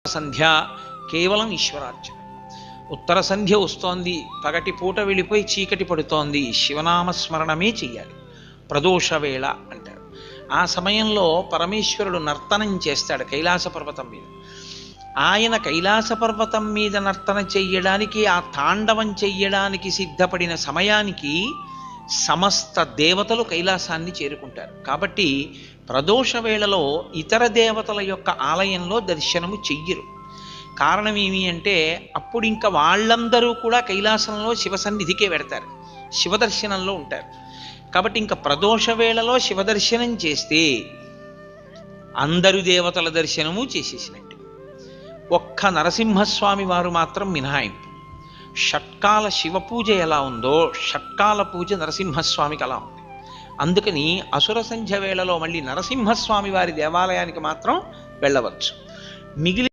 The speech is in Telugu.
సంధ్య కేవలం ఈశ్వరార్చన. ఉత్తర సంధ్య వస్తోంది, పగటి పూట వెళ్ళిపోయి చీకటి పడుతోంది, శివనామస్మరణమే చెయ్యాలి. ప్రదోష వేళ అంటారు. ఆ సమయంలో పరమేశ్వరుడు నర్తనం చేస్తాడు కైలాస పర్వతం మీద. ఆయన కైలాస పర్వతం మీద నర్తన చెయ్యడానికి, ఆ తాండవం చెయ్యడానికి సిద్ధపడిన సమయానికి సమస్త దేవతలు కైలాసాన్ని చేరుకుంటారు. కాబట్టి ప్రదోష వేళలో ఇతర దేవతల యొక్క ఆలయంలో దర్శనము చెయ్యరు. కారణం ఏమి అంటే అప్పుడు ఇంకా వాళ్ళందరూ కూడా కైలాసంలో శివసన్నిధికే వెడతారు, శివదర్శనంలో ఉంటారు. కాబట్టి ఇంకా ప్రదోష వేళలో శివదర్శనం చేస్తే అందరు దేవతల దర్శనము చేసేసినట్టు. ఒక్క నరసింహస్వామి వారు మాత్రం మినహాయింపు. షట్కాల శివ పూజ ఎలా ఉందో షట్కాల పూజ నరసింహస్వామికి అలా ఉంది. అందుకని అసుర సంధ్య వేళలో మళ్ళీ నరసింహస్వామి వారి దేవాలయానికి మాత్రం వెళ్ళవచ్చు. మిగిలిన